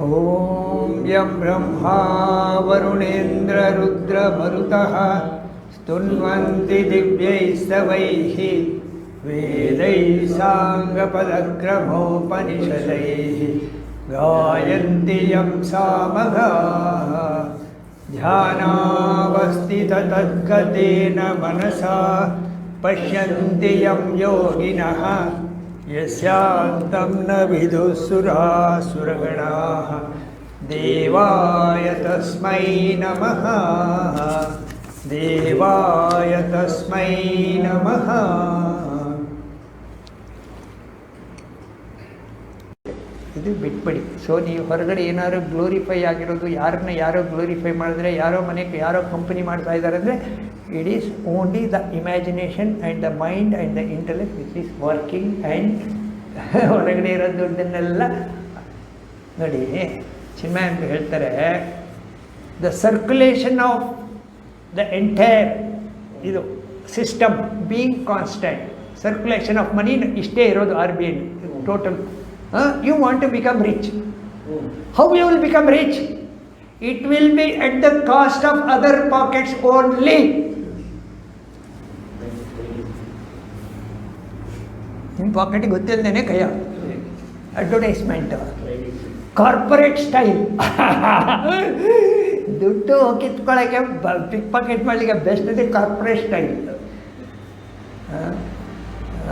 ಓಂ ಯಂ ಬ್ರಹ್ಮಾ ವರುಣೇಂದ್ರ ರುದ್ರ ಮರುತಃ ಸ್ತುನ್ವಂತಿ ದಿವ್ಯೈಸ್ತವೈಃ ವೇದೈಃ ಸಾಂಗಪದಕ್ರಮೋಪನಿಷದೈಃ ಗಾಯಂತಿ ಯಂ ಸಾಮಗಾಃ ಧ್ಯಾನಾವಸ್ಥಿತತದ್ಗತೇನ ಮನಸಾ ಪಶ್ಯಂತಿ ಯಂ ಯೋಗಿನಃ ಯಸ್ಯಾಂತಂ ನ ವಿದುಃ ಸುರಾಸುರಗಣಾಃ ದೇವಾಯ ತಸ್ಮೈ ನಮಃ ದೇವಾಯ ತಸ್ಮೈ ನಮಃ. ಇದು ಬಿಟ್ಬಿಡಿ. ಸೊ ನೀವು ಹೊರಗಡೆ ಏನಾದ್ರು ಗ್ಲೋರಿಫೈ ಆಗಿರೋದು, ಯಾರನ್ನ ಯಾರೋ ಗ್ಲೋರಿಫೈ ಮಾಡಿದ್ರೆ, ಯಾರೋ ಮನೆಗೆ ಯಾರೋ ಕಂಪನಿ ಮಾಡ್ತಾ ಇದ್ದಾರೆ ಅಂದರೆ it is only the imagination and the mind and the intellect which is working. And ಹೊರಗಡೆ ಇರೋ ದುಡ್ಡನ್ನೆಲ್ಲ ನೋಡಿ, ಚಿನ್ಮಯ ಅಂತ ಹೇಳ್ತಾರೆ, the circulation of the entire ಇದು system being constant, circulation of money ಇಷ್ಟೇ ಇರೋದು RBI total. You want to become rich. How you will become rich? It will be at the cost of other pockets only. ನಿಮ್ಮ ಪಾಕೆಟ್ಗೆ ಗೊತ್ತಿಲ್ಲದೇನೆ ಕೈಯ advertisement, corporate style. ದುಡ್ಡು ಕಿತ್ಕೊಳ್ಳೋಕ್ಕೆ ಪಿಕ್ packet ಮಾಡಲಿಕ್ಕೆ best ಇದೆ corporate style.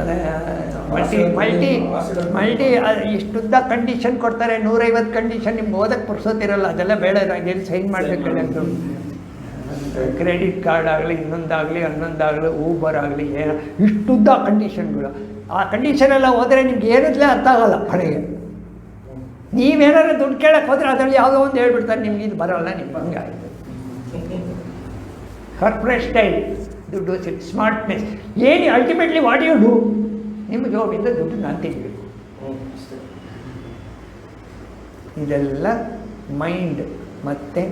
ಅದೇ multi ಇಷ್ಟುದ್ದ condition ಕೊಡ್ತಾರೆ, 150 condition. ನಿಮ್ಗೆ ಓದಕ್ಕೆ ಪುರ್ಸೋತಿರಲ್ಲ, ಅದೆಲ್ಲ ಬೇಡ, ಎಲ್ಲಿ ಸೈನ್ ಮಾಡಬೇಕಲ್ಲ. ಅದು ಕ್ರೆಡಿಟ್ ಕಾರ್ಡ್ ಆಗಲಿ, ಇನ್ನೊಂದಾಗಲಿ ಊಬರ್ ಆಗಲಿ, ಇಷ್ಟುದ್ದ ಕಂಡೀಷನ್ಗಳು. ಆ ಕಂಡೀಷನೆಲ್ಲ ಹೋದರೆ ನಿಮ್ಗೆ ಏನಿದ್ಲೇ ಅರ್ಥ ಆಗಲ್ಲ ಕಡೆಗೆ. ನೀವೇನಾದ್ರು ದುಡ್ಡು ಕೇಳಕ್ಕೆ ಹೋದರೆ ಅದರಲ್ಲಿ ಯಾವುದೋ ಒಂದು ಹೇಳ್ಬಿಡ್ತಾರೆ, ನಿಮ್ಗೆ ಇದು ಬರೋಲ್ಲ, ನಿಮ್ಗೆ ಹಂಗಾಯಿತು. ಕಾರ್ಪೊರೇಟ್ ಸ್ಟೈಲ್, ದುಡ್ಡು ಸ್ಮಾರ್ಟ್ನೆಸ್. ಏನು ಅಲ್ಟಿಮೇಟ್ಲಿ ವಾಟ್ ಯು ಡೂ? ನಿಮ್ಮ ಜಾಬಿಂದ ದುಡ್ಡು ನಾನು ತೆಗಿಬೇಕು. ಇದೆಲ್ಲ ಮೈಂಡ್ ಮತ್ತು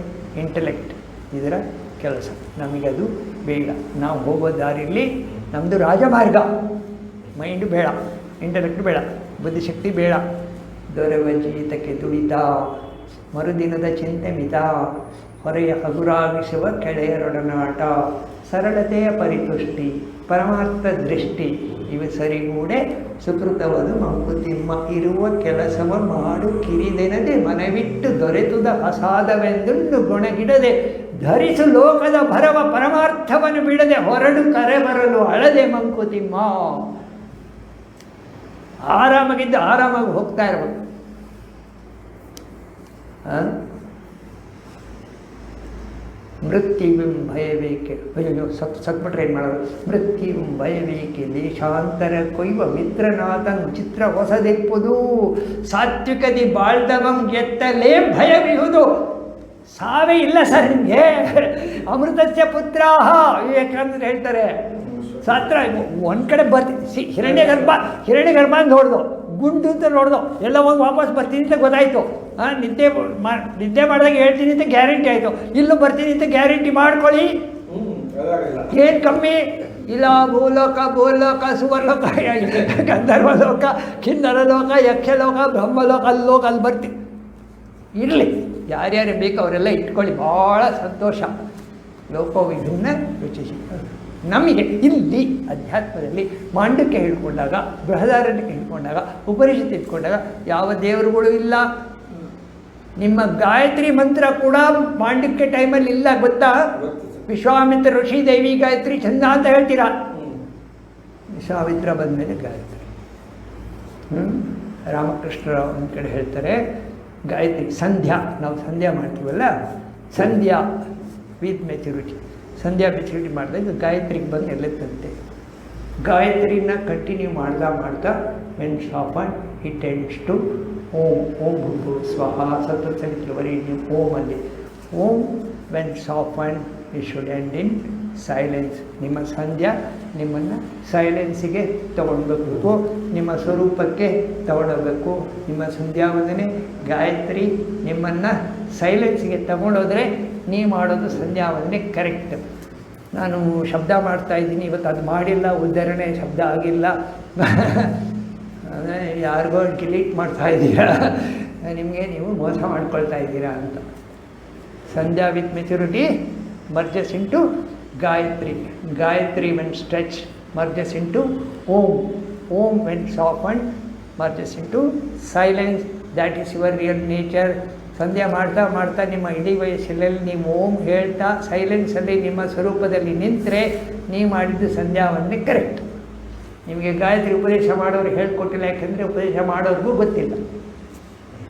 ಇಂಟೆಲೆಕ್ಟ್ ಇದರ ಕೆಲಸ. ನಮಗದು ಬೇಡ. ನಾವು ಹೋಗೋ ದಾರಿಯಲ್ಲಿ ನಮ್ಮದು ರಾಜಮಾರ್ಗ. ಮೈಂಡು ಬೇಡ, ಇಂಟೆಲೆಕ್ಟ್ ಬೇಡ, ಬುದ್ಧಿಶಕ್ತಿ ಬೇಡ. ದೊರೆವ ಜೀತಕ್ಕೆ ತುಡಿತ, ಮರುದಿನದ ಚಿಂತೆ ಮಿತ, ಹೊರೆಯ ಹಗುರಾಗಿಸುವ ಕೆಳೆಯರೊಡನಾಟ, ಸರಳತೆಯ ಪರಿತುಷ್ಟಿ, ಪರಮಾರ್ಥ ದೃಷ್ಟಿ, ಇವು ಸರಿಗೂಡೆ ಸುಕೃತವದು ಮಂಕುತಿಮ್ಮ. ಇರುವ ಕೆಲಸವ ಮಾಡು ಕಿರಿದೆನದೆ, ಮನವಿಟ್ಟು ದೊರೆತುದ ಅಸಾಧವೆಂದುಂಡು ಗುಣಗಿಡದೆ, ಧರಿಸು ಲೋಕದ ಭರವ ಪರಮಾರ್ಥವನ್ನು ಬಿಡದೆ, ಹೊರಡು ಕರೆ ಬರಲು ಅಳದೆ ಮಂಕುತಿಮ್ಮ. ಆರಾಮಾಗಿದ್ದು ಆರಾಮಾಗಿ ಹೋಗ್ತಾ ಇರ್ಬೇಕು. ಮೃತ್ಯುವಿಂ ಭಯವೇಕೆ, ಅಯ್ಯೋ ಸತ್ಬಿಟ್ರೆ ಏನು ಮಾಡೋದು? ಮೃತ್ಯುವಿಂ ಭಯವೇಕೆ ದೇಶಾಂತರ ಕೊಯ್ವ ಮಿತ್ರನಾಥಂ ಚಿತ್ರ ಹೊಸದೆಪ್ಪುದು, ಸಾತ್ವಿಕದಿ ಬಾಳ್ದವಂ ಎತ್ತಲೇ ಭಯವಿಹುದು. ಸಾವೇ ಇಲ್ಲ ಸರ್ ನಿಮಗೆ. ಅಮೃತಸ್ಯ ಪುತ್ರಾಹ ವಿವೇಕಾನಂದ ಹೇಳ್ತಾರೆ. ಸಾತ್ರ ಒಂದು ಕಡೆ ಬರ್ತೀನಿ, ಹಿರಣ್ಯಗರ್ಭ ಅಂತ ನೋಡ್ದು, ಗುಂಡು ಅಂತ ನೋಡ್ದು, ಎಲ್ಲ ಹೋಗಿ ವಾಪಸ್ ಬರ್ತೀನಿ ಅಂತ ಗೊತ್ತಾಯಿತು. ನಿದ್ದೆ ಮಾಡಿದಾಗ ಹೇಳ್ತೀನಿ ಅಂತ ಗ್ಯಾರಂಟಿ ಆಯಿತು. ಇಲ್ಲೂ ಬರ್ತೀನಿ ಅಂತ ಗ್ಯಾರಂಟಿ ಮಾಡ್ಕೊಳ್ಳಿ. ಏನು ಕಮ್ಮಿ ಇಲ್ಲ. ಭೂಲೋಕ ಸುವರ್ಲೋಕ, ಗಂಧರ್ವಲೋಕ, ಕಿನ್ನರಲೋಕ, ಯಕ್ಷಲೋಕ, ಬ್ರಹ್ಮಲೋಕ, ಅಲ್ಲಿ ಬರ್ತೀನಿ. ಇರಲಿ, ಯಾರ್ಯಾರು ಬೇಕು ಅವರೆಲ್ಲ ಇಟ್ಕೊಳ್ಳಿ, ಭಾಳ ಸಂತೋಷ. ಲೋಕವಿಭಿನ್ನ ರುಚಿಸಿ. ನಮಗೆ ಇಲ್ಲಿ ಅಧ್ಯಾತ್ಮದಲ್ಲಿ ಮಾಂಡಕ್ಯ ಹಿಡ್ಕೊಂಡಾಗ, ಬೃಹದಾರಣ್ಯಕ್ಕೆ ಹಿಡ್ಕೊಂಡಾಗ, ಉಪನಿಷತ್ತು ಇಟ್ಕೊಂಡಾಗ ಯಾವ ದೇವರುಗಳು ಇಲ್ಲ. ನಿಮ್ಮ ಗಾಯತ್ರಿ ಮಂತ್ರ ಕೂಡ ಮಾಂಡಕ್ಯ ಟೈಮಲ್ಲಿ ಇಲ್ಲ, ಗೊತ್ತಾ? ವಿಶ್ವಾಮಿತ್ರ ಋಷಿ ದೇವಿ ಗಾಯತ್ರಿ ಚಂದ ಅಂತ ಹೇಳ್ತೀರಾ. ವಿಶ್ವಾಮಿತ್ರ ಬಂದಮೇಲೆ ಗಾಯತ್ರಿ. ರಾಮಕೃಷ್ಣರ ಒಂದು ಕಡೆ ಹೇಳ್ತಾರೆ, ಗಾಯತ್ರಿ ಸಂಧ್ಯಾ, ನಾವು ಸಂಧ್ಯಾ ಮಾಡ್ತೀವಲ್ಲ, ಸಂಧ್ಯಾ ವಿತ್ ಮೆಚುರಿಟಿ. ಸಂಧ್ಯಾ ಮೆಚುರಿಟಿ ಮಾಡಿದಾಗ ಗಾಯತ್ರಿಗೆ ಬಂದು ಎಲ್ಲತ್ತಂತೆ. ಗಾಯತ್ರಿನ ಕಂಟಿನ್ಯೂ ಮಾಡ್ತಾ ವೆನ್ ಶಾಫನ್ it ends to Om. Om ಭೂಭು ಸ್ವಹ ಸತ್ವಸವಿತೃವರೇಣ್ಯಂ ಓಂ ಅಲ್ಲಿ. ಓಂ ವೆನ್ ಶಾಫನ್ it should end in silence. ನಿಮ್ಮ ಸಂಧ್ಯಾ ನಿಮ್ಮನ್ನು ಸೈಲೆನ್ಸಿಗೆ ತಗೊಳ್ಬೇಕು, ನಿಮ್ಮ ಸ್ವರೂಪಕ್ಕೆ ತಗೊಳ್ಳಬೇಕು. ನಿಮ್ಮ ಸಂಧ್ಯಾ ವಂದನೆ ಗಾಯತ್ರಿ ನಿಮ್ಮನ್ನು ಸೈಲೆನ್ಸಿಗೆ ತಗೊಂಡೋದ್ರೆ ನೀವು ಮಾಡೋದು ಸಂಧ್ಯಾ ವಂದನೆ ಕರೆಕ್ಟ್. ನಾನು ಶಬ್ದ ಮಾಡ್ತಾಯಿದ್ದೀನಿ, ಇವತ್ತು ಅದು ಮಾಡಿಲ್ಲ, ಉದ್ಧರಣೆ ಶಬ್ದ ಆಗಿಲ್ಲ, ಯಾರಿಗೋ ಡಿಲೀಟ್ ಮಾಡ್ತಾಯಿದ್ದೀರಾ, ನಿಮಗೆ ನೀವು ಮೋಸ ಮಾಡ್ಕೊಳ್ತಾ ಇದ್ದೀರಾ ಅಂತ. ಸಂಧ್ಯಾ with maturity merges into Gayatri. Gayatri when stretched merges into Om. Om when softened merges into silence. That is your real nature. ಸಂಧ್ಯಾ ಮಾಡ್ತಾ ಮಾಡ್ತಾ ನಿಮ್ಮ ಇಡೀ ವಯಸ್ಸಲ್ಲಿ ನೀವು ಓಂ ಹೇಳ್ತಾ ಸೈಲೆನ್ಸಲ್ಲಿ ನಿಮ್ಮ ಸ್ವರೂಪದಲ್ಲಿ ನಿಂತರೆ ನೀವು ಮಾಡಿದ್ದು ಸಂಧ್ಯಾವನ್ನೇ ಕರೆಕ್ಟ್. ನಿಮಗೆ ಗಾಯತ್ರಿ ಉಪದೇಶ ಮಾಡೋರು ಹೇಳ್ಕೊಟ್ಟಿಲ್ಲ, ಯಾಕೆಂದರೆ ಉಪದೇಶ ಮಾಡೋರಿಗೂ ಗೊತ್ತಿಲ್ಲ.